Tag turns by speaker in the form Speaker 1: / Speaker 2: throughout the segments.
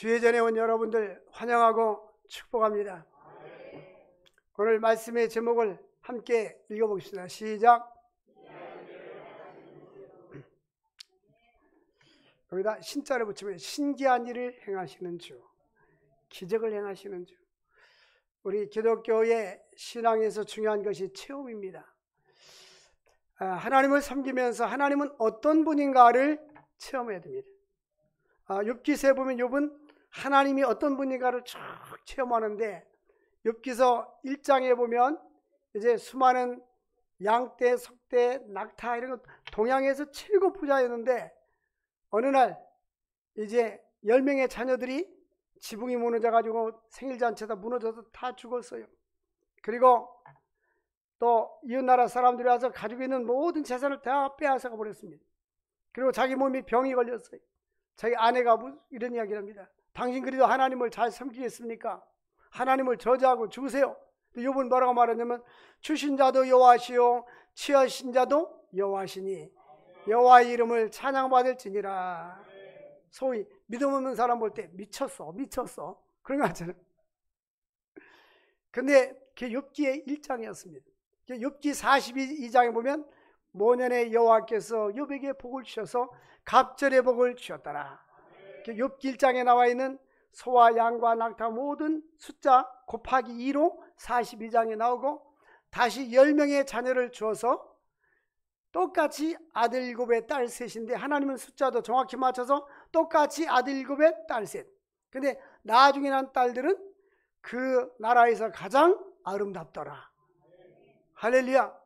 Speaker 1: 주의 전에 온 여러분들 환영하고 축복합니다. 오늘 말씀의 제목을 함께 읽어보겠습니다. 시작. 여기다 신자를 붙이면 신기한 일을 행하시는 주, 기적을 행하시는 주. 우리 기독교의 신앙에서 중요한 것이 체험입니다. 하나님을 섬기면서 하나님은 어떤 분인가를 체험해야 됩니다. 욥기서에 보면 욥은 하나님이 어떤 분인가를 쭉 체험하는데, 욥기서 1장에 보면 이제 수많은 양떼, 석떼, 낙타 이런 것, 동양에서 최고 부자였는데 어느 날 이제 10명의 자녀들이 지붕이 무너져가지고 생일잔치다 무너져서 다 죽었어요. 그리고 또 이웃나라 사람들이 와서 가지고 있는 모든 재산을 다 빼앗아가 버렸습니다. 그리고 자기 몸이 병이 걸렸어요. 자기 아내가 이런 이야기를 합니다. 당신 그래도 하나님을 잘 섬기겠습니까? 하나님을 저주하고 죽으세요. 욥은 뭐라고 말하냐면, 주신 자도 여호와시요 취하신 자도 여호와시니 여호와의 이름을 찬양받을지니라. 소위 믿음 없는 사람 볼 때 미쳤어 그런 거 같잖아요. 근데 그게 욥기의 1장이었습니다. 욥기 42장에 보면 모년에 여호와께서 욥에게 복을 주셔서 갑절의 복을 주셨더라. 욥기 1장에 나와 있는 소와 양과 낙타 모든 숫자 곱하기 2로 42장에 나오고, 다시 10명의 자녀를 주어서 똑같이 아들 7에 딸 3인데 하나님은 숫자도 정확히 맞춰서 똑같이 아들 7에 딸 3. 근데 나중에 난 딸들은 그 나라에서 가장 아름답더라. 할렐루야.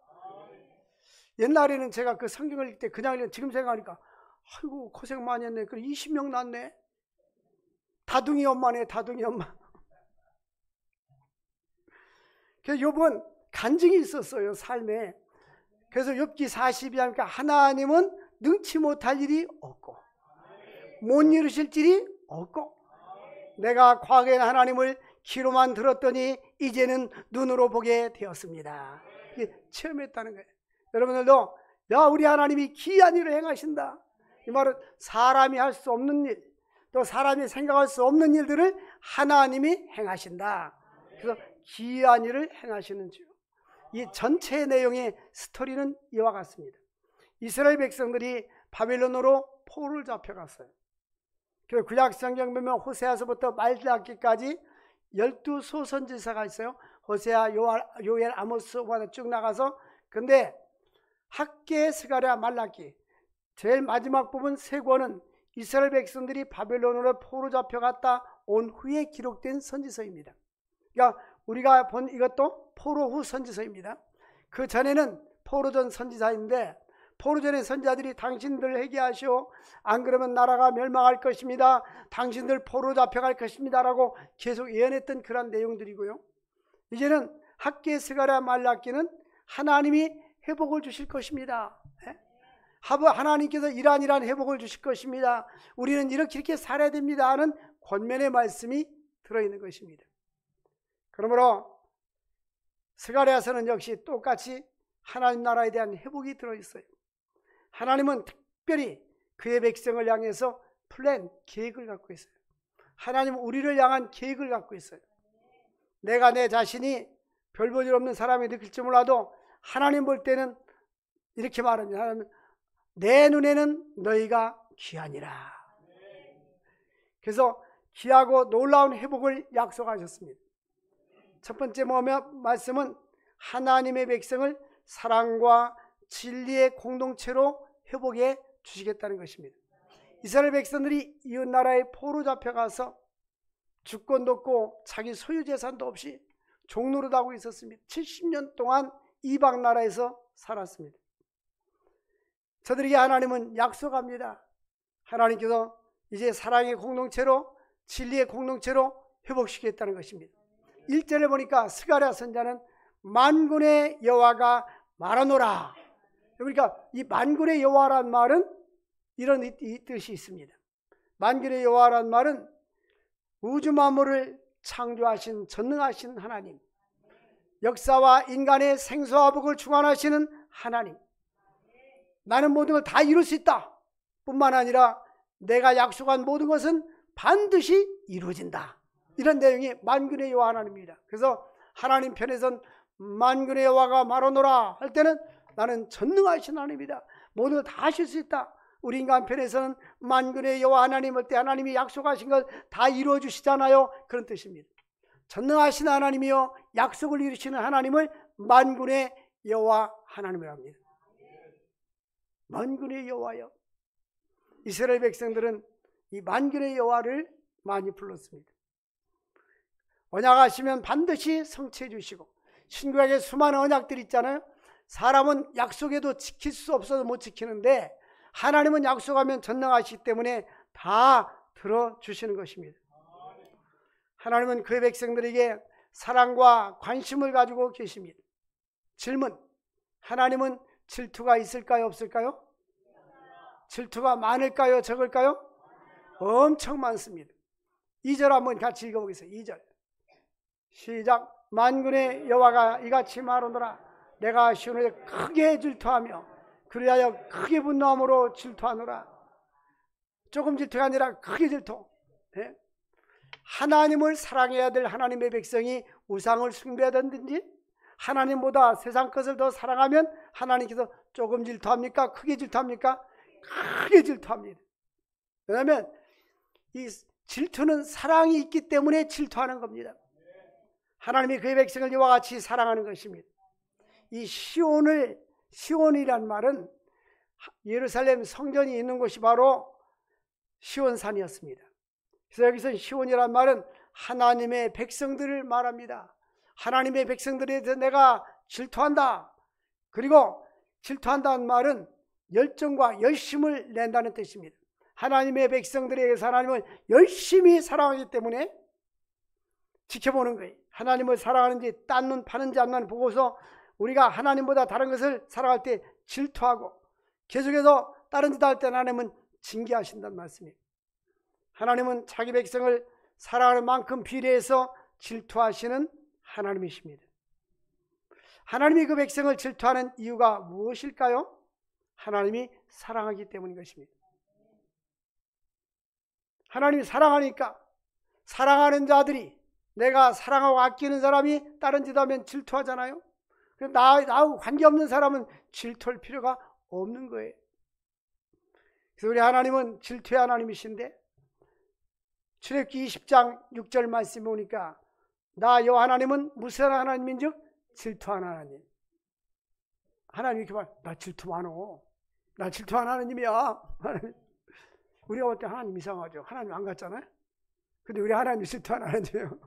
Speaker 1: 옛날에는 제가 그 성경을 읽을 때 그냥 지금 생각하니까 아이고 고생 많이 했네. 그래 20명 낳네. 다둥이 엄마네, 다둥이 엄마. 그래서 욥은 간증이 있었어요, 삶에. 그래서 욥기 42장이니까 하나님은 능치 못할 일이 없고 못 이루실 일이 없고, 내가 과거에는 하나님을 귀로만 들었더니 이제는 눈으로 보게 되었습니다. 이게 체험했다는 거예요. 여러분들도 우리 하나님이 기이한 일을 행하신다. 이 말은 사람이 할 수 없는 일, 또 사람이 생각할 수 없는 일들을 하나님이 행하신다. 그래서 기이한 일을 행하시는 주. 이 전체의 내용의 스토리는 이와 같습니다. 이스라엘 백성들이 바벨론으로 포로를 잡혀갔어요. 그래서 구약성경 보면 호세아서부터 말라기까지 12소선지사가 있어요. 호세아, 요엘, 아모스가 쭉 나가서, 근데 학개, 스가랴, 말라기 제일 마지막 부분 세 권은 이스라엘 백성들이 바벨론으로 포로 잡혀갔다 온 후에 기록된 선지서입니다. 그러니까 우리가 본 이것도 포로 후 선지서입니다. 그 전에는 포로 전 선지자인데, 포로 전의 선지자들이 당신들 회개하시오, 안 그러면 나라가 멸망할 것입니다, 당신들 포로 잡혀갈 것입니다 라고 계속 예언했던 그런 내용들이고요. 이제는 학개, 스가랴, 말라기는 하나님이 회복을 주실 것입니다. 하나님께서 이러한 회복을 주실 것입니다. 우리는 이렇게 살아야 됩니다 하는 권면의 말씀이 들어있는 것입니다. 그러므로 스가랴서는 역시 똑같이 하나님 나라에 대한 회복이 들어있어요. 하나님은 특별히 그의 백성을 향해서 계획을 갖고 있어요. 하나님은 우리를 향한 계획을 갖고 있어요. 내가 내 자신이 별 볼 일 없는 사람이 느낄지 몰라도 하나님 볼 때는 이렇게 말합니다. 하나님은 내 눈에는 너희가 귀하니라. 그래서 귀하고 놀라운 회복을 약속하셨습니다. 첫 번째 말씀은 하나님의 백성을 사랑과 진리의 공동체로 회복해 주시겠다는 것입니다. 이스라엘 백성들이 이웃나라에 포로 잡혀가서 주권도 없고 자기 소유 재산도 없이 종노릇하고 있었습니다. 70년 동안 이방 나라에서 살았습니다. 저들에게 하나님은 약속합니다. 하나님께서 이제 사랑의 공동체로, 진리의 공동체로 회복시키겠다는 것입니다. 1절에 보니까 스가랴 선자는 만군의 여호와가 말하노라. 그러니까 이 만군의 여호와란 말은 이런 뜻이 있습니다. 만군의 여호와란 말은 우주 만물을 창조하신 전능하신 하나님, 역사와 인간의 생사와 복을 주관하시는 하나님, 나는 모든 걸 다 이룰 수 있다 뿐만 아니라 내가 약속한 모든 것은 반드시 이루어진다. 이런 내용이 만군의 여호와 하나님입니다. 그래서 하나님 편에선 만군의 여호와가 말하노라 할 때는 나는 전능하신 하나님이다. 모든 걸 다 하실 수 있다. 우리 인간 편에서는 만군의 여호와 하나님 할 때 하나님이 약속하신 걸 다 이루어 주시잖아요. 그런 뜻입니다. 전능하신 하나님이요 약속을 이루시는 하나님을 만군의 여호와 하나님이라고 합니다. 만군의 여호와요. 이스라엘 백성들은 이 만군의 여호와를 많이 불렀습니다. 언약하시면 반드시 성취해 주시고, 신구약에 수많은 언약들이 있잖아요. 사람은 약속해도 지킬 수 없어서 못 지키는데 하나님은 약속하면 전능하시기 때문에 다 들어주시는 것입니다. 하나님은 그의 백성들에게 사랑과 관심을 가지고 계십니다. 질문, 하나님은 질투가 있을까요, 없을까요? 질투가 많을까요, 적을까요? 엄청 많습니다. 2절 한번 같이 읽어보겠습니다. 2절 시작. 만군의 여호와가 이같이 말하노라. 내가 시온에 크게 질투하며 그리하여 크게 분노함으로 질투하노라. 조금 질투가 아니라 크게 질투. 네? 하나님을 사랑해야 될 하나님의 백성이 우상을 숭배하든지 하나님보다 세상 것을 더 사랑하면 하나님께서 조금 질투합니까? 크게 질투합니까? 크게 질투합니다. 왜냐하면 이 질투는 사랑이 있기 때문에 질투하는 겁니다. 하나님이 그의 백성을 이와 같이 사랑하는 것입니다. 이 시온이란 말은 예루살렘 성전이 있는 곳이 바로 시온산이었습니다. 그래서 여기서 시온이란 말은 하나님의 백성들을 말합니다. 하나님의 백성들에 대해서 내가 질투한다. 그리고 질투한다는 말은 열정과 열심을 낸다는 뜻입니다. 하나님의 백성들에 대해서 하나님을 열심히 사랑하기 때문에 지켜보는 거예요. 하나님을 사랑하는지 딴 눈 파는지 안 눈 보고서 우리가 하나님보다 다른 것을 사랑할 때 질투하고 계속해서 다른 짓 할 때 하나님은 징계하신다는 말씀이에요. 하나님은 자기 백성을 사랑하는 만큼 비례해서 질투하시는 하나님이십니다. 하나님이 그 백성을 질투하는 이유가 무엇일까요? 하나님이 사랑하기 때문인 것입니다. 하나님이 사랑하니까 사랑하는 자들이, 내가 사랑하고 아끼는 사람이 다른 짓 하면 질투하잖아요. 나하고 관계없는 사람은 질투할 필요가 없는 거예요. 그래서 우리 하나님은 질투의 하나님이신데 출애굽기 20장 6절 말씀에 보니까 나 여호와 하나님은 무슨 하나님인즉 질투하는 하나님. 하나님 이렇게 말, 나 질투 많어. 나 질투하는 하나님이야. 우리가 볼 때 하나님 이상하죠. 하나님 안 같잖아요. 근데 우리 하나님 질투하는 하나님이에요.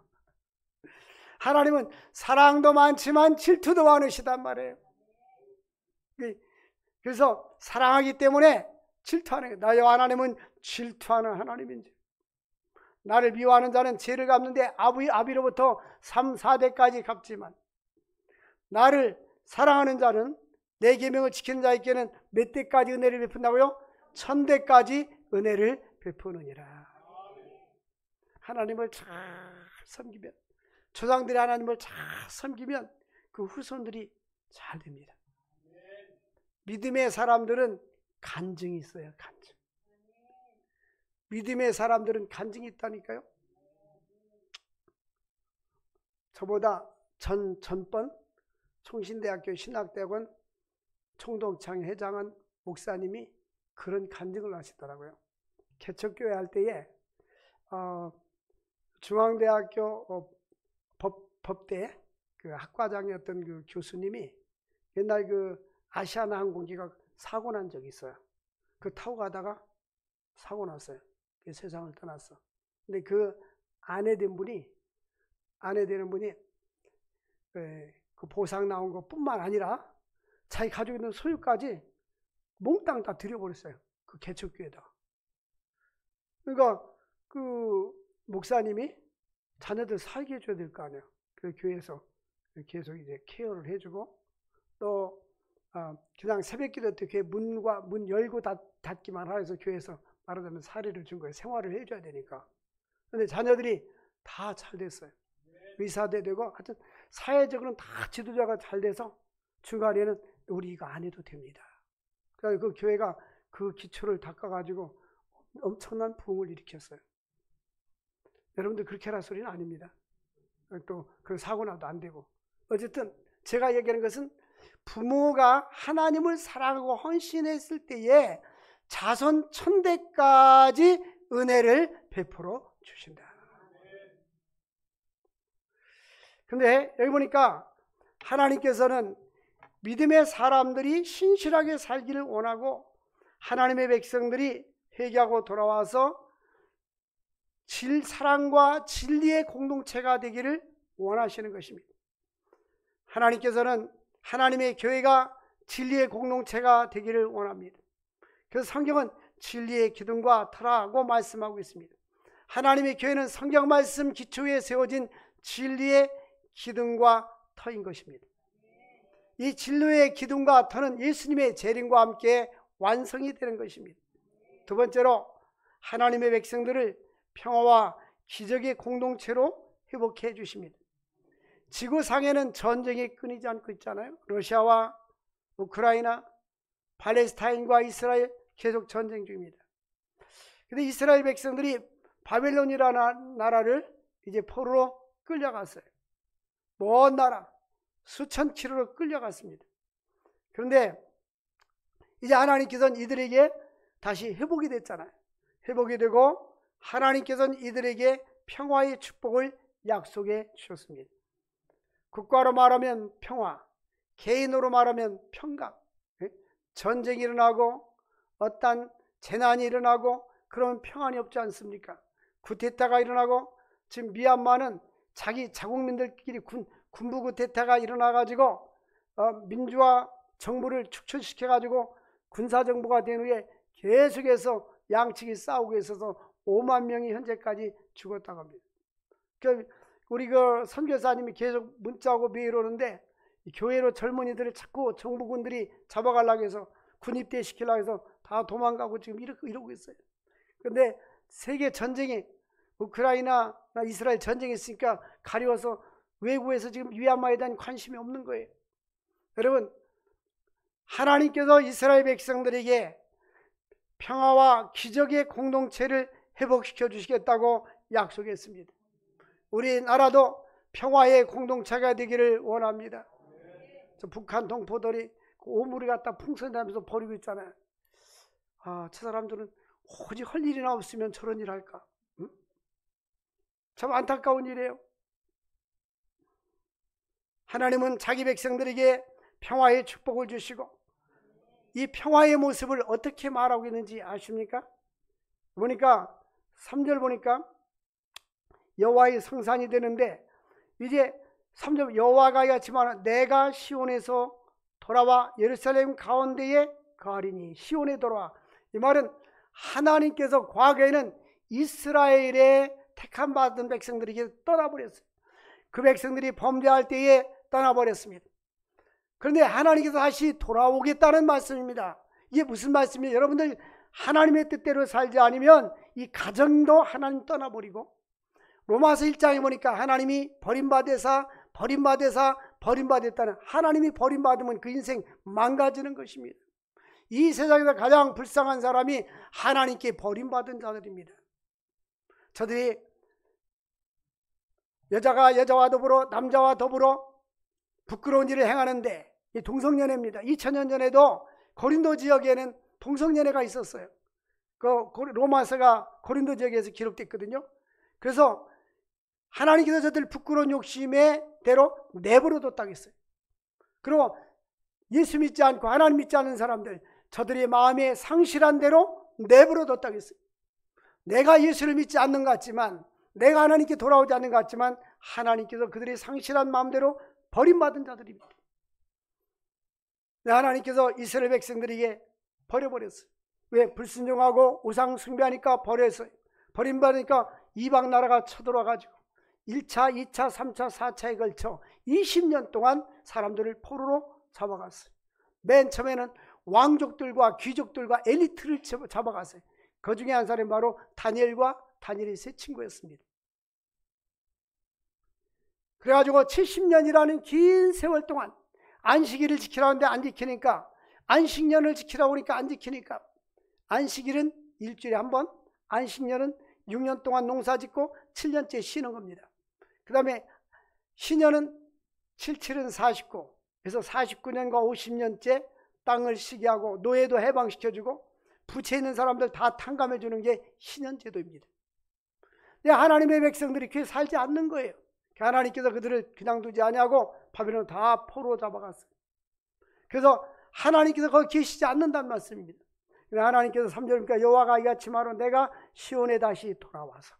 Speaker 1: 하나님은 사랑도 많지만 질투도 많으시단 말이에요. 그래서 사랑하기 때문에 질투하는 거예요. 나 여호와 하나님은 질투하는 하나님인지. 나를 미워하는 자는 죄를 갚는데 아비로부터 3, 4대까지 갚지만 나를 사랑하는 자는 내 계명을 지키는 자에게는 몇 대까지 은혜를 베푼다고요? 1000대까지 은혜를 베푸느니라. 하나님을 잘 섬기면, 조상들이 하나님을 잘 섬기면 그 후손들이 잘 됩니다. 믿음의 사람들은 간증이 있어요. 간증. 믿음의 사람들은 간증이 있다니까요. 저보다 전번 총신대학교 신학대학원 총독창 회장한 목사님이 그런 간증을 하시더라고요. 개척교회 할 때에 중앙대학교 법대 그 학과장이었던 그 교수님이 옛날 그 아시아나 항공기가 사고 난 적이 있어요. 그 타고 가다가 사고 났어요. 그 세상을 떠났어. 근데 그 아내 되는 분이 그 보상 나온 것뿐만 아니라 자기 가지고 있는 소유까지 몽땅 다 들여버렸어요. 그 개척교회에다가. 그러니까 그 목사님이 자녀들 살게 해줘야 될 거 아니에요. 그 교회에서 계속 이제 케어를 해주고 또 그냥 새벽기도 때 교회 문 열고 닫기만 하면서 교회에서 말하자면 사례를 준 거예요. 생활을 해줘야 되니까. 근데 자녀들이 다 잘 됐어요. 의사도 되고 하여튼 사회적으로는 다 지도자가 잘 돼서 중간에는 우리 이거 안 해도 됩니다. 그러니까 그 교회가 그 기초를 닦아가지고 엄청난 부흥을 일으켰어요. 여러분들 그렇게 하라 소리는 아닙니다. 또 그 사고 나도 안 되고. 어쨌든 제가 얘기하는 것은 부모가 하나님을 사랑하고 헌신했을 때에 자손 천대까지 은혜를 베풀어 주신다. 근데 여기 보니까 하나님께서는 믿음의 사람들이 신실하게 살기를 원하고 하나님의 백성들이 회개하고 돌아와서 사랑과 진리의 공동체가 되기를 원하시는 것입니다. 하나님께서는 하나님의 교회가 진리의 공동체가 되기를 원합니다. 그래서 성경은 진리의 기둥과 터라고 말씀하고 있습니다. 하나님의 교회는 성경 말씀 기초에 세워진 진리의 기둥과 터인 것입니다. 이 진리의 기둥과 터는 예수님의 재림과 함께 완성이 되는 것입니다. 두 번째로 하나님의 백성들을 평화와 기적의 공동체로 회복해 주십니다. 지구상에는 전쟁이 끊이지 않고 있잖아요. 러시아와 우크라이나, 팔레스타인과 이스라엘 계속 전쟁 중입니다. 그런데 이스라엘 백성들이 바벨론이라는 나라를 이제 포로로 끌려갔어요. 먼 나라 수천 킬로로 끌려갔습니다. 그런데 이제 하나님께서는 이들에게 다시 회복이 됐잖아요. 회복이 되고 하나님께서는 이들에게 평화의 축복을 약속해 주셨습니다. 국가로 말하면 평화, 개인으로 말하면 평강. 전쟁이 일어나고 어떤 재난이 일어나고 그런 평안이 없지 않습니까? 쿠데타가 일어나고 지금 미얀마는 자기 자국민들끼리 군부 쿠데타가 일어나가지고 민주화 정부를 축출시켜가지고 군사정부가 된 후에 계속해서 양측이 싸우고 있어서 5만 명이 현재까지 죽었다고 합니다. 우리 선교사님이 계속 문자하고 메일 오는데 교회로 젊은이들을 자꾸 정부군들이 잡아가려고 해서 군입대 시키려고 해서 다 도망가고 지금 이러고 있어요. 그런데 세계 전쟁이 우크라이나, 이스라엘 전쟁이 있으니까 가려워서 외국에서 지금 미얀마에 대한 관심이 없는 거예요. 여러분, 하나님께서 이스라엘 백성들에게 평화와 기적의 공동체를 회복시켜 주시겠다고 약속했습니다. 우리나라도 평화의 공동체가 되기를 원합니다. 저 북한 동포들이 오물이 갖다 풍선하면서 버리고 있잖아요. 저 사람들은 오직 할 일이나 없으면 저런 일 할까? 응? 참 안타까운 일이에요. 하나님은 자기 백성들에게 평화의 축복을 주시고 이 평화의 모습을 어떻게 말하고 있는지 아십니까? 보니까 3절 보니까 여호와의 성산이 되는데 이제 3절 여호와가 이같이만 내가 시온에서 돌아와 예루살렘 가운데에 거하리니 시온에 돌아와. 이 말은 하나님께서 과거에는 이스라엘의 택함 받은 백성들에게 떠나버렸어요. 그 백성들이 범죄할 때에 떠나버렸습니다. 그런데 하나님께서 다시 돌아오겠다는 말씀입니다. 이게 무슨 말씀이에요? 여러분들 하나님의 뜻대로 살지 않으면 이 가정도 하나님 떠나버리고 로마서 1장에 보니까 하나님이 버림받았다는 하나님이 버림받으면 그 인생 망가지는 것입니다. 이 세상에서 가장 불쌍한 사람이 하나님께 버림받은 자들입니다. 저들이 여자가 여자와 더불어 남자와 더불어 부끄러운 일을 행하는데 이 동성연애입니다. 2000년 전에도 고린도 지역에는 동성연애가 있었어요. 그 로마서가 고린도 지역에서 기록됐거든요. 그래서 하나님께서 저들 부끄러운 욕심의 대로 내버려뒀다고 했어요. 그리고 예수 믿지 않고 하나님 믿지 않는 사람들 저들의 마음에 상실한 대로 내버려뒀다고 했어요. 내가 예수를 믿지 않는 것 같지만 내가 하나님께 돌아오지 않는 것 같지만 하나님께서 그들의 상실한 마음대로 버림받은 자들입니다. 하나님께서 이스라엘 백성들에게 버려버렸어요. 왜? 불순종하고 우상 숭배하니까 버렸어요. 버림받으니까 이방 나라가 쳐들어와가지고 1차, 2차, 3차, 4차에 걸쳐 20년 동안 사람들을 포로로 잡아갔어요. 맨 처음에는 왕족들과 귀족들과 엘리트를 잡아갔어요. 그 중에 한 사람이 바로 다니엘의 세 친구였습니다. 그래가지고 70년이라는 긴 세월 동안 안식일을 지키라는데 안 지키니까, 안식년을 지키라고 하니까 안 지키니까, 안식일은 일주일에 한 번, 안식년은 6년 동안 농사 짓고 7년째 쉬는 겁니다. 그 다음에 신년은 77은 49, 그래서 49년과 50년째 땅을 쉬게 하고 노예도 해방시켜주고 부채 있는 사람들 다 탕감해주는 게 신년제도입니다. 근데 하나님의 백성들이 그게 살지 않는 거예요. 하나님께서 그들을 그냥 두지 아니하고 바벨론 다 포로 잡아갔어요. 그래서 하나님께서 거기 계시지 않는다는 말씀입니다. 하나님께서 3절이니까 여호와가 이같이 말하노 내가 시온에 다시 돌아와서,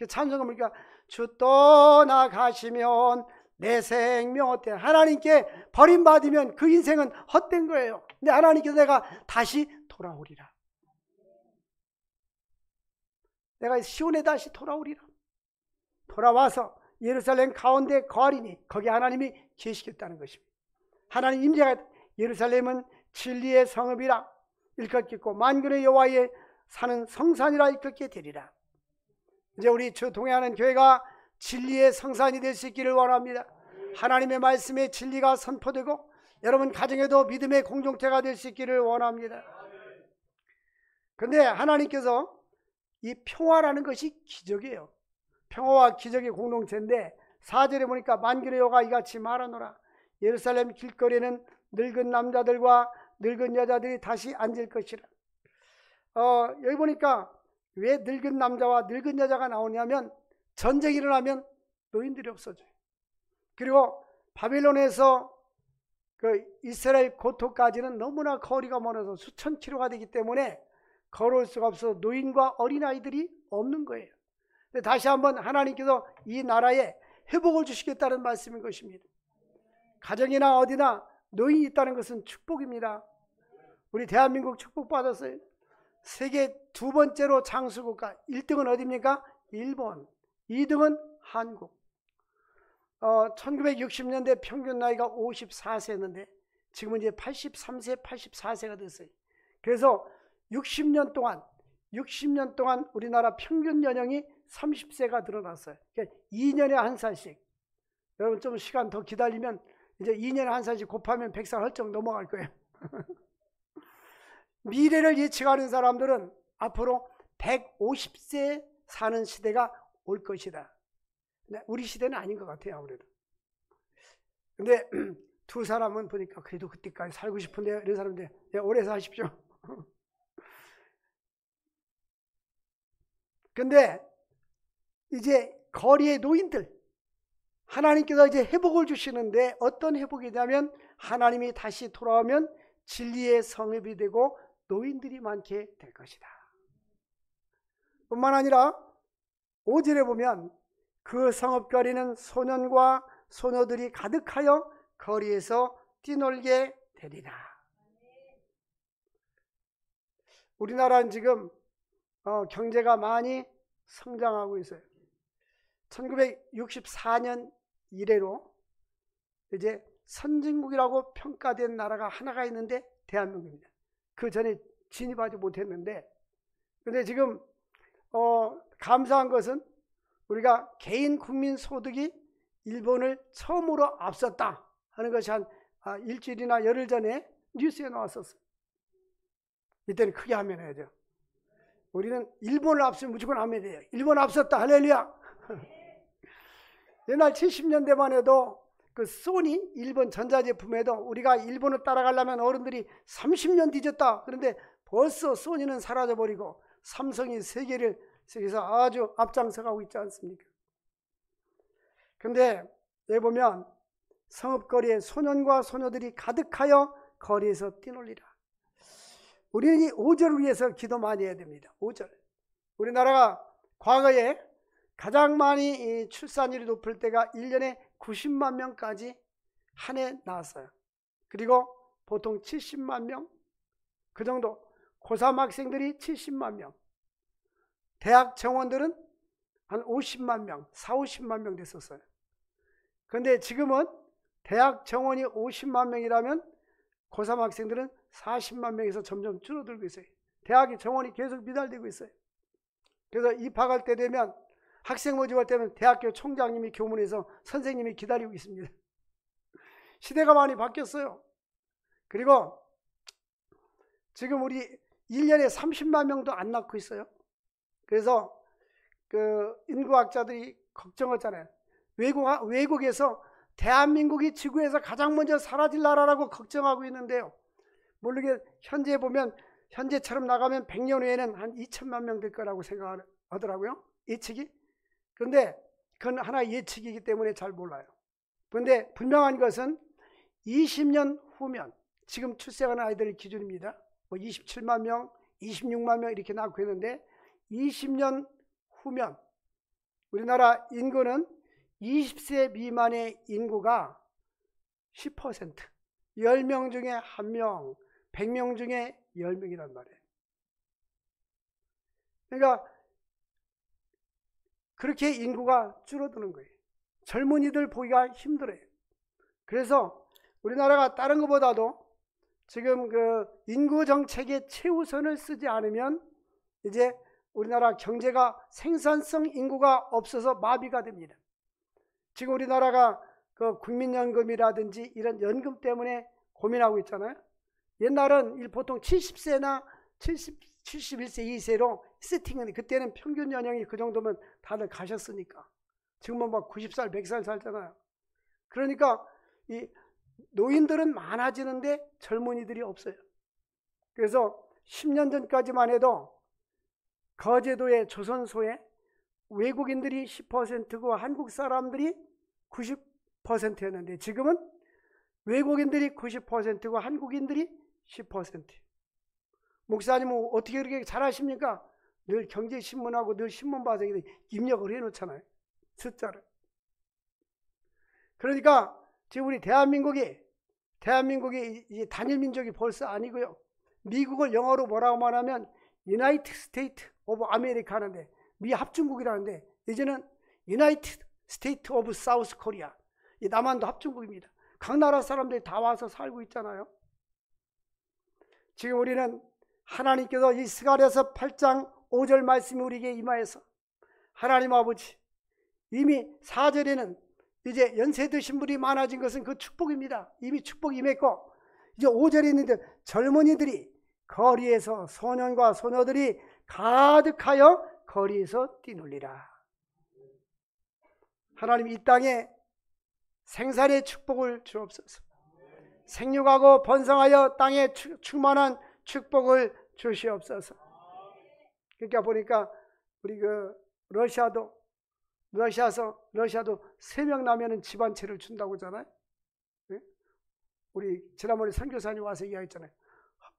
Speaker 1: 찬송을 보니까 주 떠나가시면 내 생명 어때? 하나님께 버림받으면 그 인생은 헛된 거예요. 근데 하나님께서 내가 다시 돌아오리라. 내가 시온에 다시 돌아오리라. 돌아와서 예루살렘 가운데 거하리니 거기 하나님이 계시겠다는 것입니다. 하나님 임재가 예루살렘은 진리의 성읍이라 일컫겠고 만군의 여호와의 사는 성산이라 일컫게 되리라. 이제 우리 주 동해하는 교회가 진리의 성산이 될 수 있기를 원합니다. 하나님의 말씀에 진리가 선포되고 여러분 가정에도 믿음의 공동체가 될 수 있기를 원합니다. 그런데 하나님께서 이 평화라는 것이 기적이에요. 평화와 기적의 공동체인데 4절에 보니까 만군의 여호와가 이같이 말하노라. 예루살렘 길거리에는 늙은 남자들과 늙은 여자들이 다시 앉을 것이라. 여기 보니까 왜 늙은 남자와 늙은 여자가 나오냐면 전쟁이 일어나면 노인들이 없어져요. 그리고 바벨론에서 그 이스라엘 고토까지는 너무나 거리가 멀어서 수천 킬로가 되기 때문에 걸어올 수가 없어서 노인과 어린아이들이 없는 거예요. 근데 다시 한번 하나님께서 이 나라에 회복을 주시겠다는 말씀인 것입니다. 가정이나 어디나 노인이 있다는 것은 축복입니다. 우리 대한민국 축복받았어요. 세계 두 번째로 장수국가, 1등은 어디입니까? 일본, 2등은 한국. 1960년대 평균 나이가 54세였는데 지금은 이제 83세, 84세가 됐어요. 그래서 60년 동안 우리나라 평균 연령이 30세가 늘어났어요. 그러니까 2년에 한 살씩. 여러분 좀 시간 더 기다리면 이제 2년에 한 살씩 곱하면 100살 헐쩍 넘어갈 거예요. 미래를 예측하는 사람들은 앞으로 150세 사는 시대가 올 것이다. 근데 우리 시대는 아닌 것 같아요, 아무래도. 근데 두 사람은 보니까 그래도 그때까지 살고 싶은데요. 이런 사람들 오래 사십시오. 근데 이제 거리의 노인들, 하나님께서 이제 회복을 주시는데 어떤 회복이냐면 하나님이 다시 돌아오면 진리의 성읍이 되고 노인들이 많게 될 것이다. 뿐만 아니라 5절에 보면 그 성읍거리는 소년과 소녀들이 가득하여 거리에서 뛰놀게 되리라. 우리나라는 지금 경제가 많이 성장하고 있어요. 1964년 이래로 이제 선진국이라고 평가된 나라가 하나가 있는데 대한민국입니다. 그 전에 진입하지 못했는데, 근데 지금 감사한 것은 우리가 개인 국민 소득이 일본을 처음으로 앞섰다 하는 것이 한 일주일이나 열흘 전에 뉴스에 나왔었어요. 이때는 크게 하면 해야죠. 우리는 일본을 앞서면 무조건 하면 돼요. 일본 앞섰다, 할렐루야. 옛날 70년대만 해도 그 소니 일본 전자제품에도 우리가 일본을 따라가려면 어른들이 30년 뒤졌다. 그런데 벌써 소니는 사라져버리고 삼성이 세계에서 아주 앞장서가고 있지 않습니까? 근데 여기 보면 성읍거리에 소년과 소녀들이 가득하여 거리에서 뛰놀리라. 우리는 이 5절을 위해서 기도 많이 해야 됩니다. 5절. 우리나라가 과거에 가장 많이 출산율이 높을 때가 1년에 90만 명까지 한 해 나왔어요. 그리고 보통 70만 명, 그 정도. 고3 학생들이 70만 명, 대학 정원들은 한 50만 명, 50만 명 됐었어요. 그런데 지금은 대학 정원이 50만 명이라면 고3 학생들은 40만 명에서 점점 줄어들고 있어요. 대학의 정원이 계속 미달되고 있어요. 그래서 입학할 때 되면, 학생 모집할 때는 대학교 총장님이 교문에서 선생님이 기다리고 있습니다. 시대가 많이 바뀌었어요. 그리고 지금 우리 1년에 30만 명도 안 낳고 있어요. 그래서 그 인구학자들이 걱정했잖아요. 외국에서 대한민국이 지구에서 가장 먼저 사라질 나라라고 걱정하고 있는데요. 물론 현재 보면 현재처럼 나가면 100년 후에는 한 2천만 명 될 거라고 생각하더라고요. 예측이. 그런데 그건 하나의 예측이기 때문에 잘 몰라요. 그런데 분명한 것은 20년 후면, 지금 출생하는 아이들 기준입니다. 뭐 27만 명, 26만 명 이렇게 낳고 있는데 20년 후면 우리나라 인구는 20세 미만의 인구가 10%, 10명 중에 1명, 100명 중에 10명이란 말이에요. 그러니까 그렇게 인구가 줄어드는 거예요. 젊은이들 보기가 힘들어요. 그래서 우리나라가 다른 것보다도 지금 그 인구 정책의 최우선을 쓰지 않으면 이제 우리나라 경제가 생산성 인구가 없어서 마비가 됩니다. 지금 우리나라가 그 국민연금이라든지 이런 연금 때문에 고민하고 있잖아요. 옛날은 보통 70세나 71세 이세로 세팅은, 그때는 평균 연령이 그 정도면 다들 가셨으니까. 지금은 막 90살, 100살 살잖아요. 그러니까 이 노인들은 많아지는데 젊은이들이 없어요. 그래서 10년 전까지만 해도 거제도의 외국인들이 10%고 한국 사람들이 90%였는데 지금은 외국인들이 90%고 한국인들이 10%. 목사님은 어떻게 그렇게 잘하십니까? 늘 경제신문하고 늘 신문 봐서 입력을 해놓잖아요. 숫자를. 그러니까 지금 우리 대한민국이 이제 단일민족이 벌써 아니고요. 미국을 영어로 뭐라고 말하면 유나이티드 스테이트 오브 아메리카 하는데, 미 합중국이라는데 이제는 유나이티드 스테이트 오브 사우스 코리아, 이 남한도 합중국입니다. 각 나라 사람들이 다 와서 살고 있잖아요. 지금 우리는 하나님께서 이 스가랴서 8장 5절 말씀이 우리에게 임하여서 하나님 아버지, 이미 4절에는 이제 연세 드신 분이 많아진 것은 그 축복입니다. 이미 축복이 임했고, 이제 5절에 있는데 젊은이들이 거리에서, 소년과 소녀들이 가득하여 거리에서 뛰놀리라. 하나님, 이 땅에 생산의 축복을 주옵소서. 생육하고 번성하여 땅에 충만한 축복을 주시옵소서. 그러니까 보니까 우리 러시아도 3명 나면은 집 한 채를 준다고 하잖아요. 네? 우리 지난번에 선교사님 와서 이야기했잖아요.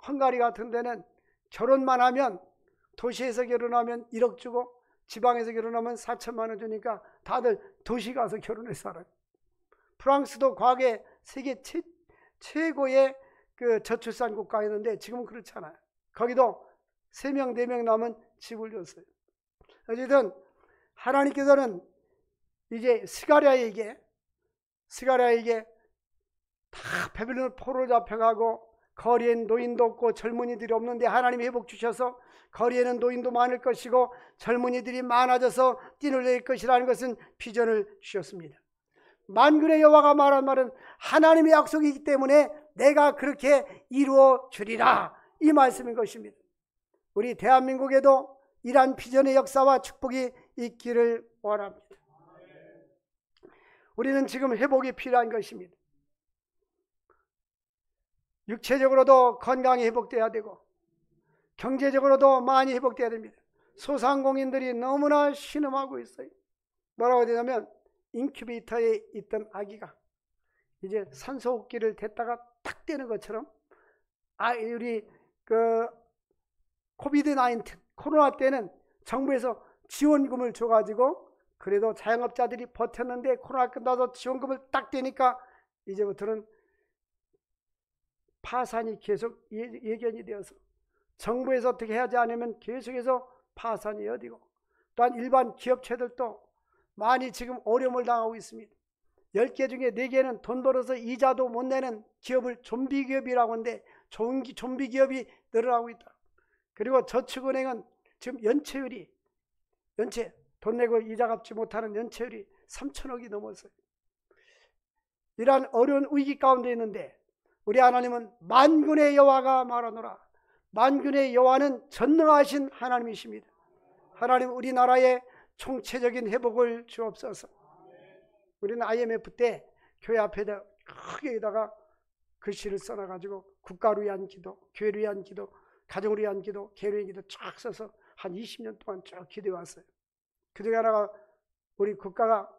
Speaker 1: 헝가리 같은 데는 결혼만 하면, 도시에서 결혼하면 1억 주고 지방에서 결혼하면 4천만 원 주니까 다들 도시 가서 결혼해서 살아요. 프랑스도 과거에 세계 최고의 그 저출산 국가였는데 지금은 그렇잖아요. 거기도 3명, 4명 나면 집을 줬어요. 어쨌든 하나님께서는 이제 스가랴에게 다 바벨론 포로 잡혀가고 거리엔 노인도 없고 젊은이들이 없는데 하나님이 회복 주셔서 거리에는 노인도 많을 것이고 젊은이들이 많아져서 뛰놀릴 것이라는 것은 비전을 주셨습니다. 만군의 여호와가 말한 말은 하나님의 약속이기 때문에 내가 그렇게 이루어 주리라, 이 말씀인 것입니다. 우리 대한민국에도 이러한 비전의 역사와 축복이 있기를 원합니다. 우리는 지금 회복이 필요한 것입니다. 육체적으로도 건강이 회복돼야 되고 경제적으로도 많이 회복돼야 됩니다. 소상공인들이 너무나 신음하고 있어요. 뭐라고 되냐면 인큐베이터에 있던 아기가 이제 산소호흡기를 댔다가 탁 떼는 것처럼, 우리 코비드-19 코로나 때는 정부에서 지원금을 줘가지고 그래도 자영업자들이 버텼는데 코로나 끝나서 지원금을 딱 떼니까 이제부터는 파산이 계속 예견이 되어서 정부에서 어떻게 하지 않으면 계속해서 파산이 이어지고, 또한 일반 기업체들도 많이 지금 어려움을 당하고 있습니다. 10개 중에 4개는 돈 벌어서 이자도 못 내는 기업을 좀비 기업이라고 하는데 좀비 기업이 늘어나고 있다. 그리고 저축은행은 지금 돈 내고 이자 갚지 못하는 연체율이 3천억이 넘었어요. 이러한 어려운 위기 가운데 있는데 우리 하나님은 만군의 여호와가 말하노라. 만군의 여호와는 전능하신 하나님이십니다. 하나님, 우리나라에 총체적인 회복을 주옵소서. 우리는 IMF 때 교회 앞에다 크게다가 글씨를 써놔가지고 국가를 위한 기도, 교회를 위한 기도, 가정을 위한 기도, 교회를 위한 기도 쫙 써서 한 20년 동안 쭉 기도해 왔어요. 그중에 하나가 우리 국가가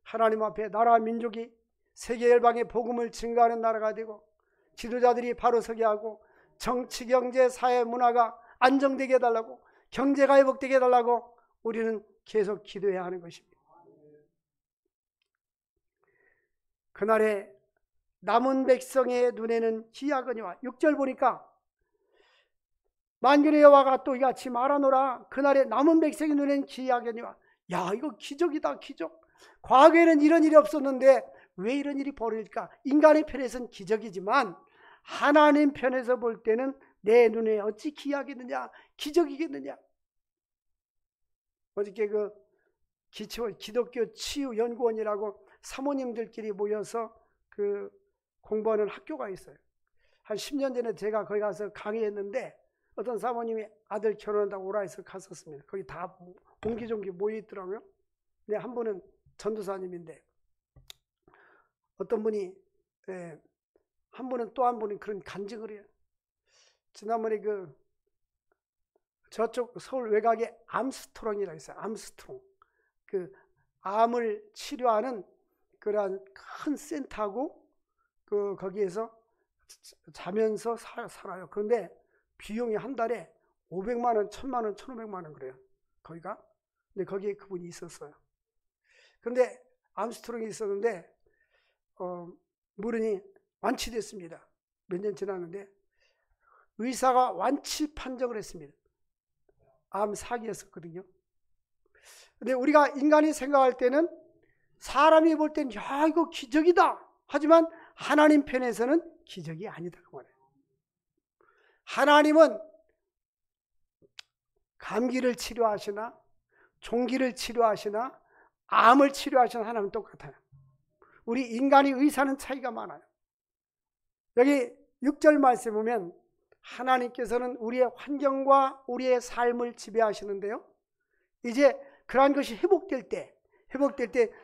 Speaker 1: 하나님 앞에 나라 민족이 세계 열방의 복음을 증거하는 나라가 되고 지도자들이 바로 서게 하고 정치, 경제, 사회, 문화가 안정되게 해달라고, 경제가 회복되게 해달라고 우리는 계속 기도해야 하는 것입니다. 그날에 남은 백성의 눈에는 기약은이와 6절 보니까 만군의 여호와가 또 이같이 말하노라. 그날에 남은 백성의 눈에는 기약은이와. 야, 이거 기적이다, 기적. 과거에는 이런 일이 없었는데 왜 이런 일이 벌어질까? 인간의 편에서는 기적이지만 하나님 편에서 볼 때는 내 눈에 어찌 기약이겠느냐, 기적이겠느냐. 어저께 그 기독교 치유연구원이라고 사모님들끼리 모여서 그 공부하는 학교가 있어요. 한 10년 전에 제가 거기 가서 강의했는데 어떤 사모님이 아들 결혼한다고 오라 해서 갔었습니다. 거기 다 옹기종기 모여 있더라고요. 근데 한 분은 전도사님인데 어떤 분이 한 분은 또 한 분이 그런 간증을 해요. 지난번에 그 저쪽 서울 외곽에 암스트롱이라고 있어요. 암스트롱. 그 암을 치료하는 그러한 큰 센터고 그 거기에서 자면서 살아요. 그런데 비용이 한 달에 500만 원, 1000만 원, 1500만 원 그래요. 거기가. 근데 거기에 그분이 있었어요. 근데 암스트롱이 있었는데 무른이 완치됐습니다. 몇 년 지났는데 의사가 완치 판정을 했습니다. 암 사기였었거든요. 근데 우리가 인간이 생각할 때는 사람이 볼 때는 야, 이거 기적이다. 하지만 하나님 편에서는 기적이 아니다 그 말이에요. 하나님은 감기를 치료하시나 종기를 치료하시나 암을 치료하시는 하나님은 똑같아요. 우리 인간의 의사는 차이가 많아요. 여기 6절 말씀 보면 하나님께서는 우리의 환경과 우리의 삶을 지배하시는데요. 이제 그러한 것이 회복될 때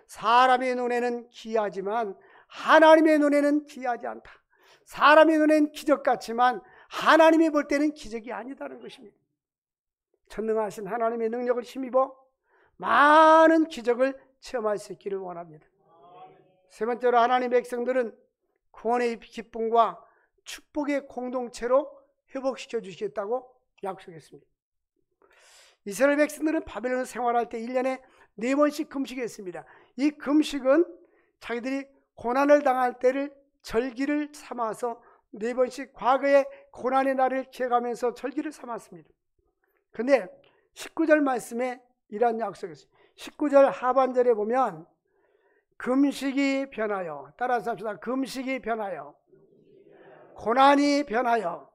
Speaker 1: 사람의 눈에는 기이하지만 하나님의 눈에는 기이하지 않다. 사람의 눈에는 기적 같지만 하나님이 볼 때는 기적이 아니다는 것입니다. 전능하신 하나님의 능력을 힘입어 많은 기적을 체험할 수 있기를 원합니다. 세 번째로 하나님의 백성들은 구원의 기쁨과 축복의 공동체로 회복시켜 주시겠다고 약속했습니다. 이스라엘 백성들은 바벨론 생활할 때 1년에 4번씩 금식했습니다. 이 금식은 자기들이 고난을 당할 때를 절기를 삼아서 4번씩 과거의 고난의 날을 기억하면서 절기를 삼았습니다. 그런데 19절 말씀에 이런 약속이 있어요. 19절 하반절에 보면 금식이 변하여, 따라서 합시다. 금식이 변하여, 고난이 변하여,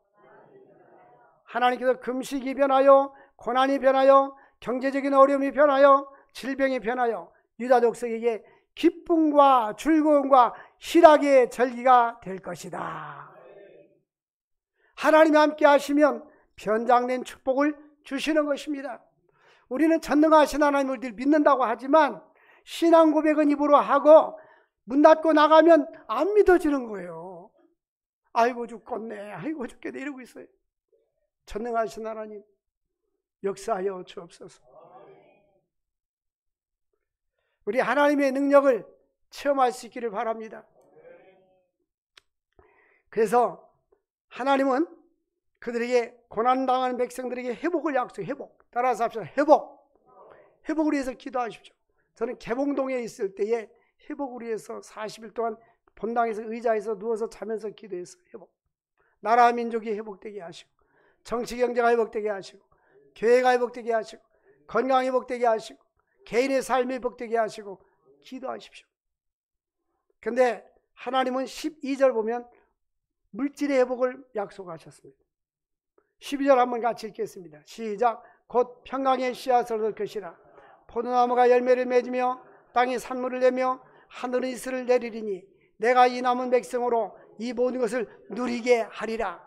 Speaker 1: 하나님께서 금식이 변하여, 고난이 변하여, 경제적인 어려움이 변하여, 질병이 변하여 유다 족속에게 기쁨과 즐거움과 희락의 절기가 될 것이다. 하나님이 함께 하시면 변장된 축복을 주시는 것입니다. 우리는 전능하신 하나님을 늘 믿는다고 하지만 신앙 고백은 입으로 하고 문 닫고 나가면 안 믿어지는 거예요. 아이고 죽겠네, 아이고 죽겠네 이러고 있어요. 전능하신 하나님 역사하여 주옵소서. 우리 하나님의 능력을 체험할 수 있기를 바랍니다. 그래서 하나님은 그들에게 고난당하는 백성들에게 회복을 약속해. 회복. 따라서 합시다. 회복을 위해서 기도하십시오. 저는 개봉동에 있을 때에 회복을 위해서 40일 동안 본당에서 의자에서 누워서 자면서 기도했어요. 회복. 나라 민족이 회복되게 하시고, 정치 경제가 회복되게 하시고, 교회가 회복되게 하시고, 건강 회복되게 하시고, 개인의 삶이 회복되게 하시고 기도하십시오. 그런데 하나님은 12절 보면 물질의 회복을 약속하셨습니다. 12절 한번 같이 읽겠습니다. 시작. 곧 평강의 씨앗을 얻을 것이라. 포도나무가 열매를 맺으며 땅이 산물을 내며 하늘은 이슬을 내리리니 내가 이 남은 백성으로 이 모든 것을 누리게 하리라.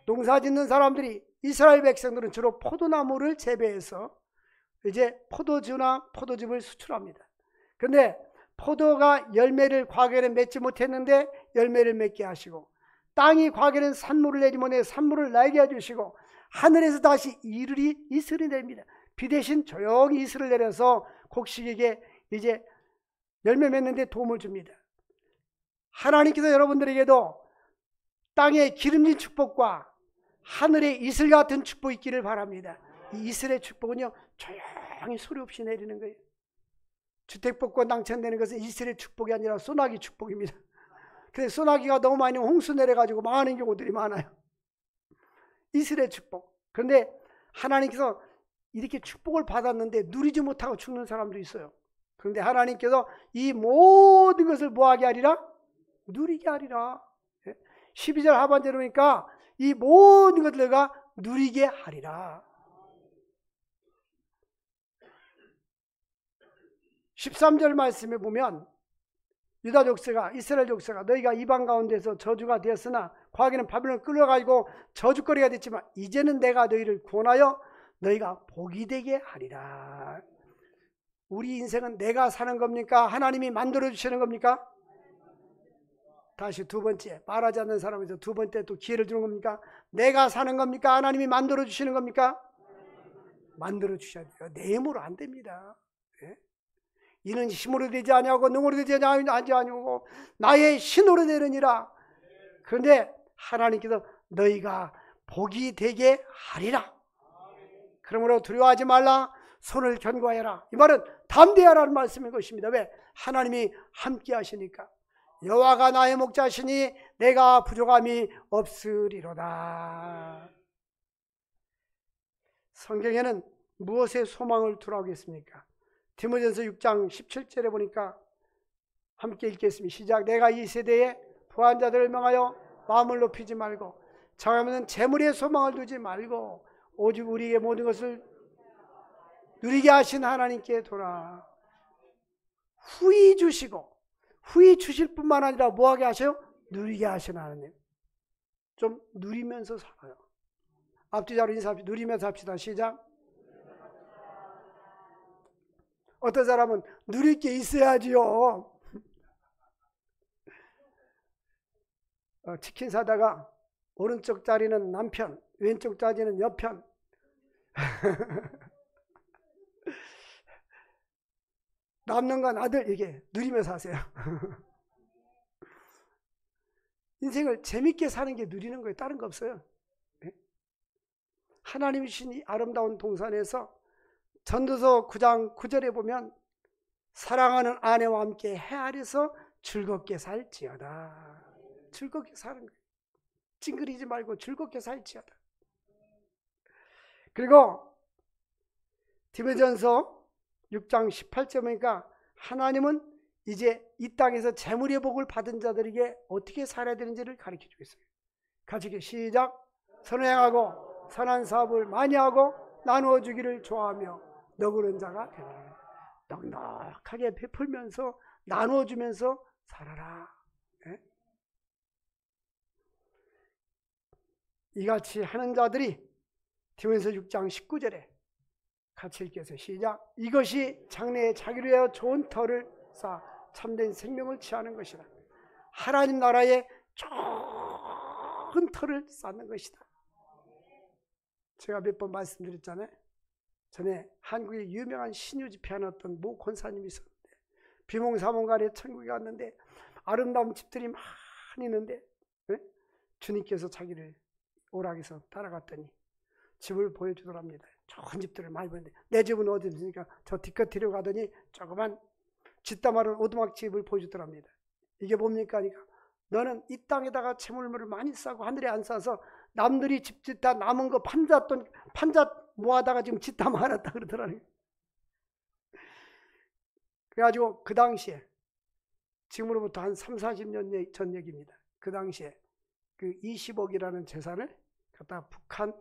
Speaker 1: 농사 짓는 사람들이, 이스라엘 백성들은 주로 포도나무를 재배해서 이제 포도주나 포도즙을 수출합니다. 그런데 포도가 열매를 과거에는 맺지 못했는데 열매를 맺게 하시고, 땅이 과거에는 산물을 내지 못해 산물을 나게 해주시고, 하늘에서 다시 이슬이 내립니다. 비 대신 조용히 이슬을 내려서 곡식에게 이제 열매 맺는 데 도움을 줍니다. 하나님께서 여러분들에게도 땅의 기름진 축복과 하늘의 이슬 같은 축복이 있기를 바랍니다. 이 이슬의 축복은요, 조용히 소리 없이 내리는 거예요. 주택복권 당첨되는 것은 이슬의 축복이 아니라 소나기 축복입니다. 근데 소나기가 너무 많이 홍수 내려가지고 망하는 경우들이 많아요. 이슬의 축복. 그런데 하나님께서 이렇게 축복을 받았는데 누리지 못하고 죽는 사람도 있어요. 그런데 하나님께서 이 모든 것을 뭐하게 하리라? 누리게 하리라. 12절 하반절에 보니까 이 모든 것을 내가 누리게 하리라. 13절 말씀에 보면 유다 족쇄가, 이스라엘 족쇄가 너희가 이방 가운데서 저주가 되었으나 과거에는 바벨론 끌려가지고 저주거리가 됐지만 이제는 내가 너희를 구원하여 너희가 복이 되게 하리라. 우리 인생은 내가 사는 겁니까? 하나님이 만들어 주시는 겁니까? 다시 두 번째, 말하지 않는 사람에서 두 번째 또 기회를 주는 겁니까? 내가 사는 겁니까? 하나님이 만들어 주시는 겁니까? 만들어 주셔야 돼요. 내 힘으로 안 됩니다. 네? 이는 힘으로 되지 아니하고 능으로 되지 아니하고 나의 신으로 되느니라. 그런데 하나님께서 너희가 복이 되게 하리라. 그러므로 두려워하지 말라. 손을 견고하여라. 이 말은 담대하라는 말씀인 것입니다. 왜? 하나님이 함께 하시니까. 여호와가 나의 목자시니 내가 부족함이 없으리로다. 성경에는 무엇에 소망을 두라고 했습니까? 디모데전서 6장 17절에 보니까 함께 읽겠습니다. 시작. 내가 이 세대에 부한 자들을 명하여 마음을 높이지 말고 장하면 재물에 소망을 두지 말고 오직 우리에게 모든 것을 누리게 하신 하나님께 돌아. 후히 주시고 후히 주실 뿐만 아니라 뭐하게 하셔요? 누리게 하신 하나님. 좀 누리면서 살아요. 앞뒤자로 인사합시다. 누리면서 합시다. 시작. 어떤 사람은 누릴 게 있어야지요. 치킨 사다가 오른쪽 자리는 남편, 왼쪽 자리는 여편. 남는 건 아들. 이게 누리면서 하세요. 인생을 재밌게 사는 게 누리는 거예요. 다른 거 없어요. 네? 하나님이 주신 이 아름다운 동산에서 전도서 9장 9절에 보면 사랑하는 아내와 함께 해 아래서 즐겁게 살지어다. 즐겁게 사는 거예요. 찡그리지 말고 즐겁게 살지어다. 그리고 디모데전서 6장 18절 보니까 하나님은 이제 이 땅에서 재물의 복을 받은 자들에게 어떻게 살아야 되는지를 가르쳐주고 있어요. 같이 시작. 선을 행하고 선한 사업을 많이 하고 나누어 주기를 좋아하며 너그러운 자가 되라. 넉넉하게 베풀면서 나누어 주면서 살아라. 네? 이같이 하는 자들이 디모데전서 6장 19절에 같이 읽겠어요. 시작. 이것이 장래에 자기를 위하여 좋은 터를 쌓아 참된 생명을 취하는 것이다. 하나님 나라에 좋은 터를 쌓는 것이다. 제가 몇 번 말씀드렸잖아요. 전에 한국의 유명한 신유 집회하는 어떤 모 권사님이 있었는데 비몽사몽간에 천국에 갔는데 아름다운 집들이 많이 있는데 네? 주님께서 자기를 오라고 해서 따라갔더니 집을 보여주더랍니다. 좋은 집들을 많이 보는데 내 집은 어디 있습니까? 저 뒤끝 데려가더니 조그만 짓다마른 오두막 집을 보여주더랍니다. 이게 뭡니까? 그러니까 너는 이 땅에다가 채물물을 많이 싸고 하늘에 안 싸서 남들이 집 짓다 남은 거 판자 모아다가 지금 짓다 말았다 그러더라고요. 그래가지고 그 당시에 지금으로부터 한 3, 40년 전 얘기입니다. 그 당시에 그 20억이라는 재산을 갖다가 북한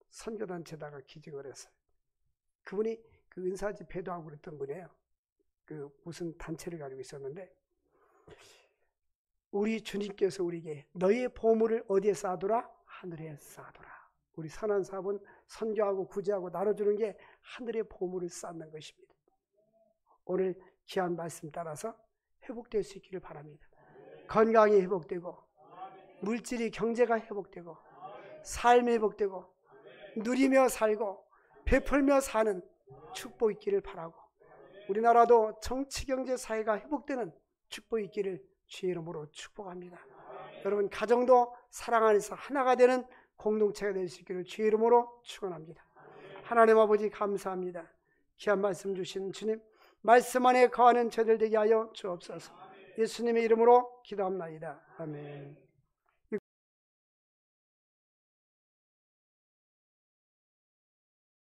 Speaker 1: 선교단체에다가 기증을 했어요. 그분이 그 은사집회도 하고 그랬던 분이에요. 그 무슨 단체를 가지고 있었는데 우리 주님께서 우리에게 너희의 보물을 어디에 쌓아두라? 하늘에 쌓아두라. 우리 선한 사업은 선교하고 구제하고 나눠주는 게 하늘의 보물을 쌓는 것입니다. 오늘 귀한 말씀 따라서 회복될 수 있기를 바랍니다. 건강이 회복되고 물질이 경제가 회복되고 삶이 회복되고 누리며 살고 베풀며 사는 축복 있기를 바라고 우리나라도 정치 경제 사회가 회복되는 축복 있기를 주의 이름으로 축복합니다. 여러분 가정도 사랑 안에서 하나가 되는 공동체가 될 수 있기를 주의 이름으로 축원합니다. 하나님 아버지 감사합니다. 귀한 말씀 주신 주님 말씀 안에 거하는 저들 되게 하여 주옵소서. 예수님의 이름으로 기도합나이다. 아멘.